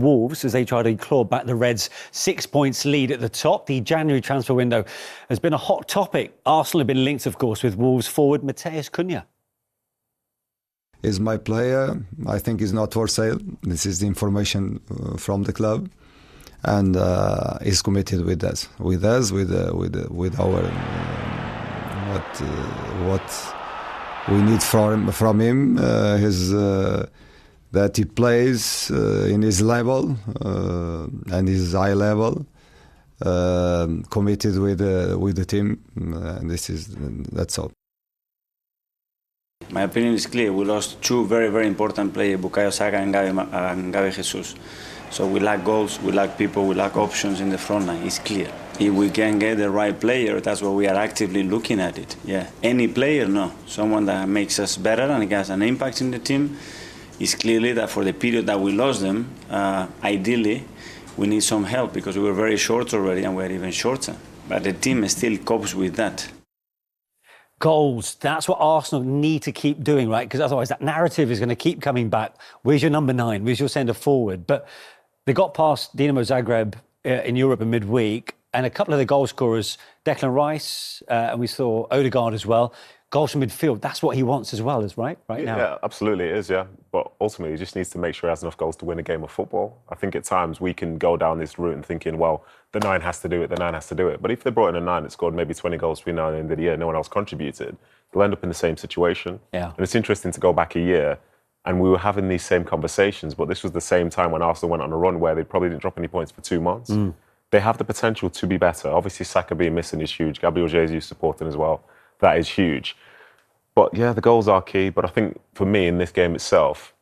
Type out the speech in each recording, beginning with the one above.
Wolves as they try to claw back the Reds' 6 points lead at the top. The January transfer window has been a hot topic. Arsenal have been linked, of course, with Wolves forward Matheus Cunha. Is my player. I think he's not for sale. This is the information from the club, and he's committed with us, with our what we need from him. That he plays in his level and his high level, committed with the team. That's all. My opinion is clear. We lost two very, very important players, Bukayo Saka and Gabi Jesus. So we lack goals, we lack people, we lack options in the front line. It's clear. If we can get the right player, that's why we are actively looking at it. Yeah, any player, no. Someone that makes us better and has an impact in the team. It's clearly that for the period that we lost them, ideally, we need some help because we were very short already and we're even shorter. But the team still copes with that. Goals, that's what Arsenal need to keep doing, right? Because otherwise that narrative is going to keep coming back. Where's your number 9? Where's your centre forward? But they got past Dinamo Zagreb in Europe in midweek, and a couple of the goal scorers, Declan Rice, and we saw Odegaard as well. Goals from midfield, that's what he wants as well, is right now. Yeah, absolutely it is, yeah. But ultimately, he just needs to make sure he has enough goals to win a game of football. I think at times we can go down this route and thinking, well, the 9 has to do it, the 9 has to do it. But if they brought in a 9 that scored maybe 20 goals between now and the end of the year, no one else contributed, they'll end up in the same situation. Yeah. And it's interesting to go back a year, and we were having these same conversations, but this was the same time when Arsenal went on a run where they probably didn't drop any points for 2 months. They have the potential to be better. Obviously, Saka being missing is huge. Gabriel Jesus supporting as well. That is huge. But yeah, the goals are key. But I think for me in this game itself,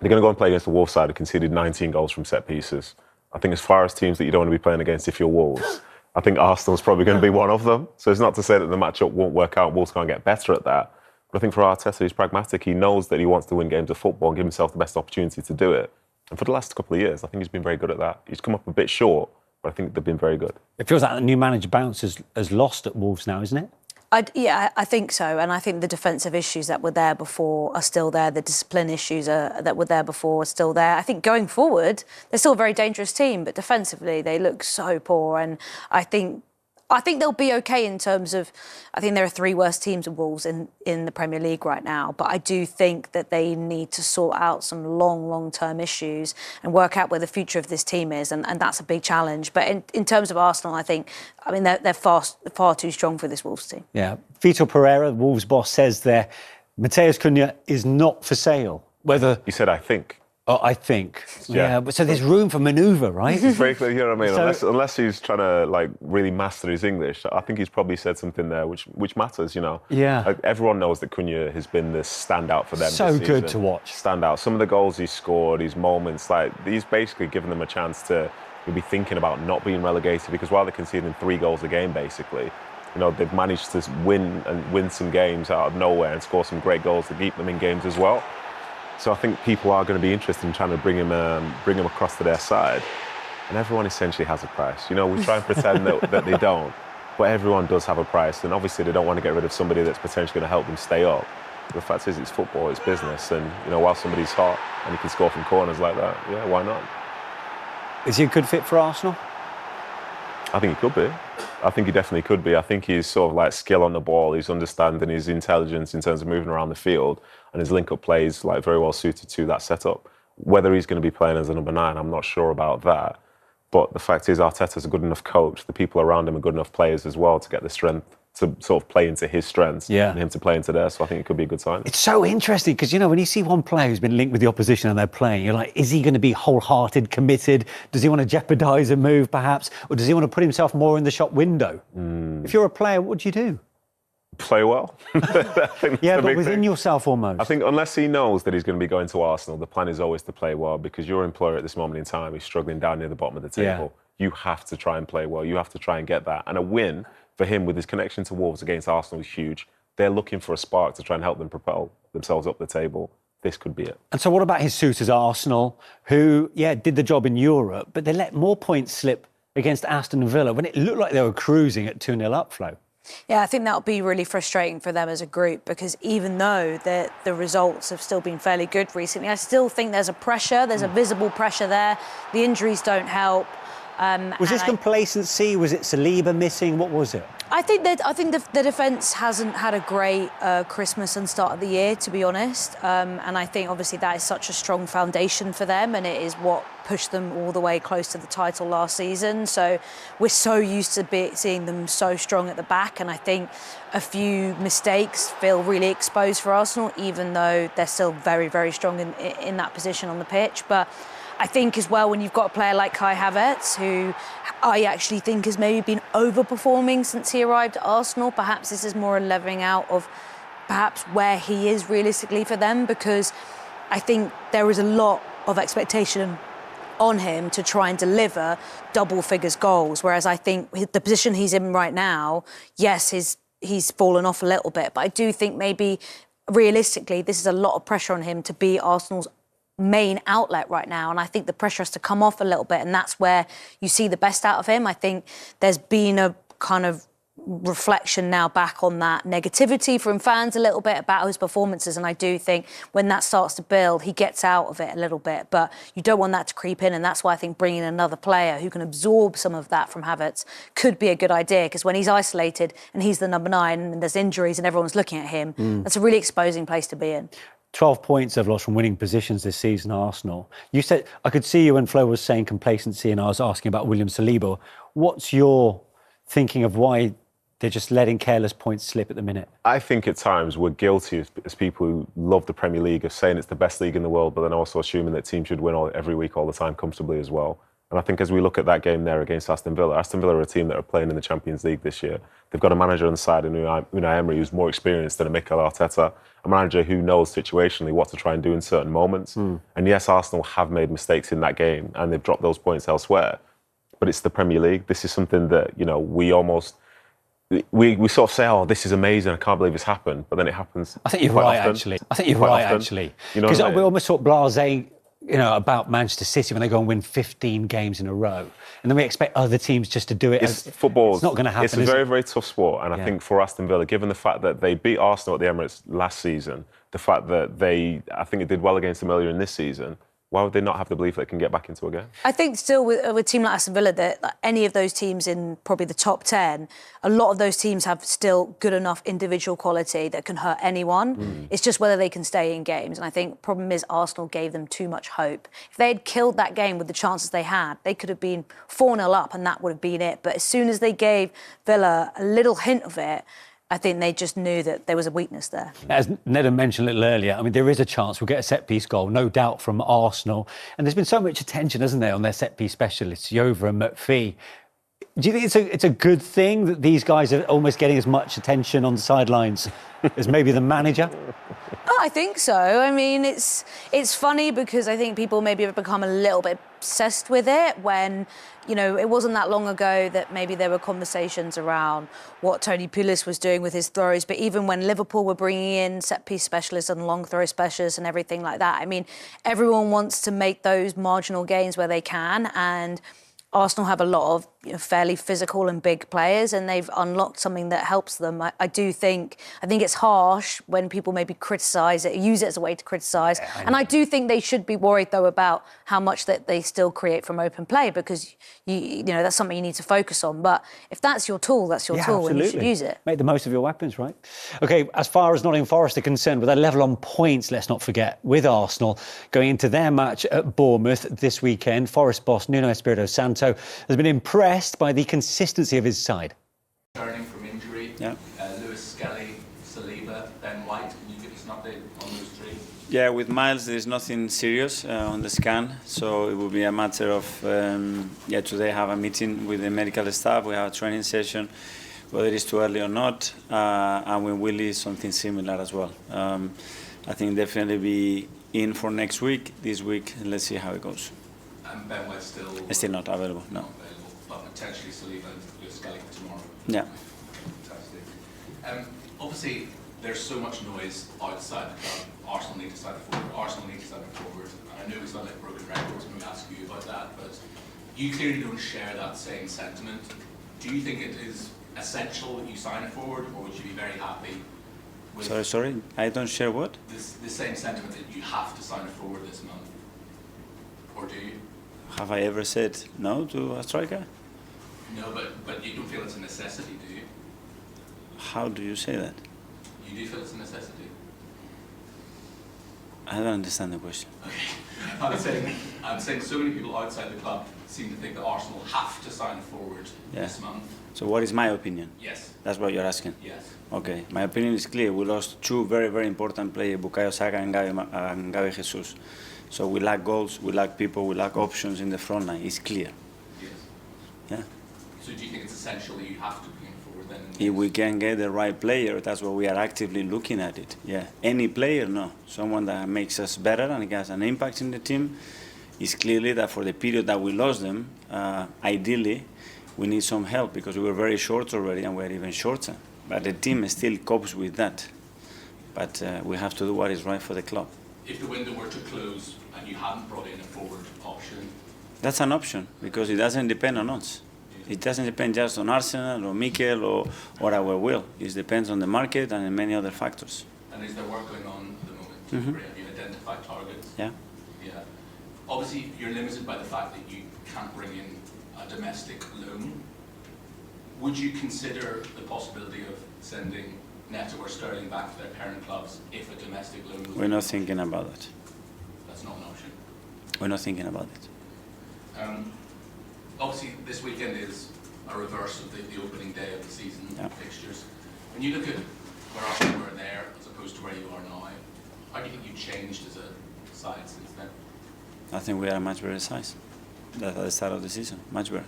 they're going to go and play against the Wolves side who conceded 19 goals from set pieces. I think as far as teams that you don't want to be playing against if you're Wolves, I think Arsenal's probably going to be one of them. So it's not to say that the matchup won't work out. Wolves can't get better at that. But I think for Arteta, he's pragmatic. He knows that he wants to win games of football and give himself the best opportunity to do it. And for the last couple of years, I think he's been very good at that. He's come up a bit short, but I think they've been very good. It feels like the new manager bounce has lost at Wolves now, isn't it? I think so. And I think the defensive issues that were there before are still there. The discipline issues that were there before are still there. I think going forward, they're still a very dangerous team, but defensively, they look so poor. And I think they'll be okay in terms of, I think there are 3 worst teams of Wolves in the Premier League right now. But I do think that they need to sort out some long-term issues and work out where the future of this team is. And that's a big challenge. But in terms of Arsenal, they're far too strong for this Wolves team. Yeah. Vitor Pereira, the Wolves boss, says there, Matheus Cunha is not for sale. Whether... He said, I think. Oh, I think. Yeah. So there's room for manoeuvre, right? It's very clear, you know what I mean? Unless he's trying to really master his English, I think he's probably said something there which matters, you know. Yeah. Everyone knows that Cunha has been the standout for them. So this good season. to watch. Standout. Some of the goals he's scored, his moments, he's basically given them a chance to be thinking about not being relegated, because while they're conceding 3 goals a game, basically, you know, they've managed to win some games out of nowhere and score some great goals to keep them in games as well. So I think people are going to be interested in trying to bring him across to their side. And everyone essentially has a price. You know, we try and pretend that they don't, but everyone does have a price. And obviously they don't want to get rid of somebody that's potentially going to help them stay up. But the fact is, it's football, it's business. And, you know, while somebody's hot and he can score from corners like that, yeah, why not? Is he a good fit for Arsenal? I think he could be. I think he definitely could be. I think he's sort of skill on the ball, his understanding, his intelligence in terms of moving around the field, and his link-up plays very well suited to that setup. Whether he's going to be playing as a number 9, I'm not sure about that. But the fact is, Arteta's a good enough coach. The people around him are good enough players as well to get the strength to sort of play into his strengths and him to play into theirs. So I think it could be a good sign. It's so interesting because, you know, when you see one player who's been linked with the opposition and they're playing, you're like, is he going to be wholehearted, committed? Does he want to jeopardise a move, perhaps? Or does he want to put himself more in the shop window? If you're a player, what do you do? Play well. Yeah, but within yourself almost. I think unless he knows that he's going to be going to Arsenal, the plan is always to play well, because your employer at this moment in time is struggling down near the bottom of the table. You have to try and play well. You have to try and get that. And a win for him with his connection to Wolves against Arsenal is huge. They're looking for a spark to try and help them propel themselves up the table. This could be it. And so what about his suitors, Arsenal, who, did the job in Europe, but they let more points slip against Aston Villa when it looked like they were cruising at 2-0 up, Flo? Yeah, I think that'll be really frustrating for them as a group, because even though the results have still been fairly good recently, I still think there's a visible pressure there. The injuries don't help. Was this complacency? Was it Saliba missing? What was it? I think the defence hasn't had a great Christmas and start of the year, to be honest. And I think obviously that is such a strong foundation for them, and it is what pushed them all the way close to the title last season. So we're so used to seeing them so strong at the back, and I think a few mistakes feel really exposed for Arsenal, even though they're still very, very strong in that position on the pitch. But I think as well, when you've got a player like Kai Havertz, who I actually think has maybe been overperforming since he arrived at Arsenal, perhaps this is more a levelling out of perhaps where he is realistically for them, because I think there is a lot of expectation on him to try and deliver double figures goals, whereas I think the position he's in right now, yes, he's fallen off a little bit, but I do think maybe realistically this is a lot of pressure on him to be Arsenal's main outlet right now, and I think the pressure has to come off a little bit, and that's where you see the best out of him. I think there's been a kind of reflection now back on that negativity from fans a little bit about his performances, and I do think when that starts to build, he gets out of it a little bit, but you don't want that to creep in, and that's why I think bringing another player who can absorb some of that from Havertz could be a good idea, because when he's isolated and he's the number 9 and there's injuries and everyone's looking at him, that's a really exposing place to be in. 12 points they've lost from winning positions this season, Arsenal. You said, I could see you when Flo was saying complacency and I was asking about William Saliba. What's your thinking of why they're just letting careless points slip at the minute? I think at times we're guilty as people who love the Premier League of saying it's the best league in the world, but then also assuming that teams should win every week all the time comfortably as well. And I think as we look at that game there against Aston Villa are a team that are playing in the Champions League this year. They've got a manager on the side, Unai Emery, who's more experienced than a Mikel Arteta, a manager who knows situationally what to try and do in certain moments. And yes, Arsenal have made mistakes in that game and they've dropped those points elsewhere. But it's the Premier League. This is something that, we sort of say, oh, this is amazing, I can't believe it's happened. But then it happens. I think you're right, actually. Because we almost sort of blasé, about Manchester City when they go and win 15 games in a row. And then we expect other teams just to do it. Football. It's not going to happen. It's a very, very tough sport. And I think for Aston Villa, given the fact that they beat Arsenal at the Emirates last season, the fact that I think it did well against them earlier in this season, why would they not have the belief they can get back into a game? I think still with a team like Aston Villa, that any of those teams in probably the top 10, a lot of those teams have still good enough individual quality that can hurt anyone. It's just whether they can stay in games. And I think the problem is Arsenal gave them too much hope. If they had killed that game with the chances they had, they could have been 4-0 up and that would have been it. But as soon as they gave Villa a little hint of it, I think they just knew that there was a weakness there. As Nedum mentioned a little earlier, I mean, there is a chance we'll get a set-piece goal, no doubt, from Arsenal. And there's been so much attention, hasn't there, on their set-piece specialists, Yova and McPhee. Do you think it's a good thing that these guys are almost getting as much attention on the sidelines as maybe the manager? Oh, I think so. I mean, it's funny because I think people maybe have become a little bit obsessed with it when, it wasn't that long ago that maybe there were conversations around what Tony Pulis was doing with his throws, but even when Liverpool were bringing in set-piece specialists and long throw specialists and everything like that, I mean, everyone wants to make those marginal gains where they can, and Arsenal have a lot of fairly physical and big players, and they've unlocked something that helps them. I think it's harsh when people maybe criticise it, use it as a way to criticise. And I do think they should be worried though about how much that they still create from open play, because that's something you need to focus on. But if that's your tool, that's your tool, and you should use it. Make the most of your weapons, right? OK, as far as Nottingham Forest are concerned, with their level on points, let's not forget, with Arsenal going into their match at Bournemouth this weekend, Forest boss Nuno Espirito Santo has been impressed by the consistency of his side. Returning from injury, Lewis Skelly, Saliba, Ben White. Can you give us an update on those 3? Yeah, with Miles, there's nothing serious on the scan, so it will be a matter of today have a meeting with the medical staff. We have a training session, whether it's too early or not, and with Willie, something similar as well. I think definitely be in for next week. This week, let's see how it goes. And Ben White still not available, no. But potentially Saliba and Lewis Skelly for tomorrow. Yeah. Fantastic. Obviously, there's so much noise outside the club. Arsenal need to start forward. Arsenal need to start forward. And I know it's not like broken records when we ask you about that, but you clearly don't share that same sentiment. Do you think it is essential that you sign a forward, or would you be very happy with Sorry, I don't share what? the same sentiment that you have to sign a forward this month? Or do you? Have I ever said no to a striker? No, but you don't feel it's a necessity, do you? How do you say that? You do feel it's a necessity? I don't understand the question. Okay. I'm saying so many people outside the club seem to think that Arsenal have to sign a forward this month. So what is my opinion? Yes. That's what you're asking? Yes. Okay, my opinion is clear. We lost two very, very important players, Bukayo Saka and Gabi Jesus. So we lack goals, we lack people, we lack options in the front line. It's clear. Yes. Yeah. So do you think it's essential that you have to bring it forward then? If we can get the right player, that's what we are actively looking at it. Yeah. Any player, no. Someone that makes us better and has an impact in the team. It's clearly that for the period that we lost them, ideally, we need some help because we were very short already and we're even shorter. But the team still copes with that. But we have to do what is right for the club. If the window were to close and you hadn't brought in a forward option? That's an option because it doesn't depend on us. It doesn't depend just on Arsenal or Mikel or our will. It depends on the market and many other factors. And is there work going on at the moment? Have you identified targets? Yeah. Yeah. Obviously, you're limited by the fact that you can't bring in a domestic loan. Would you consider the possibility of sending Neto or Sterling back to their parent clubs if a domestic loan was... We're not thinking about that. That's not an option? We're not thinking about it. Obviously, this weekend is a reverse of the opening day of the season fixtures. When you look at where Arsenal were there as opposed to where you are now, how do you think you've changed as a side since then? I think we are a much better size at the start of the season, much better.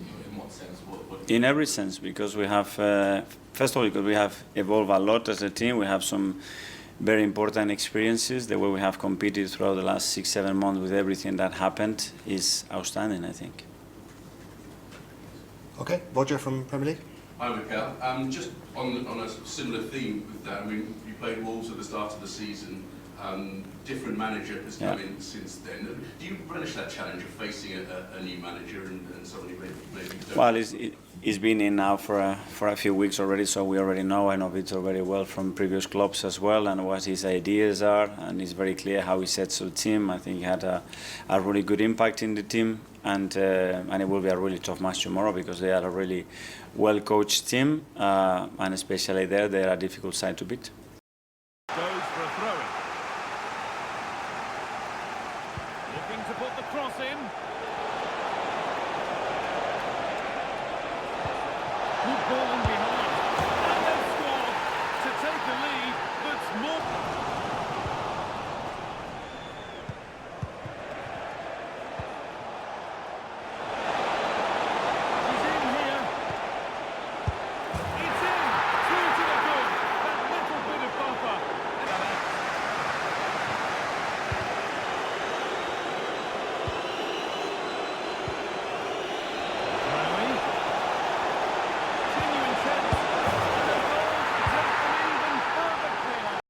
In what sense? In every sense, because we have, first of all, because we have evolved a lot as a team. We have some very important experiences. The way we have competed throughout the last 6-7 months with everything that happened is outstanding, I think. Okay, Roger from Premier League. Hi, Mikel. Just on a similar theme with that, I mean, you played Wolves at the start of the season. Different manager has come in since then. Do you relish that challenge of facing a new manager and somebody maybe don't? Well, he's been in now for a few weeks already, so we already know. I know Victor very well from previous clubs as well, and what his ideas are, and it's very clear how he sets the team. I think he had a really good impact in the team, and it will be a really tough match tomorrow because they are a really well-coached team, and especially there, they are a difficult side to beat. Goes for a throw-in. Looking to put the cross in. Good ball in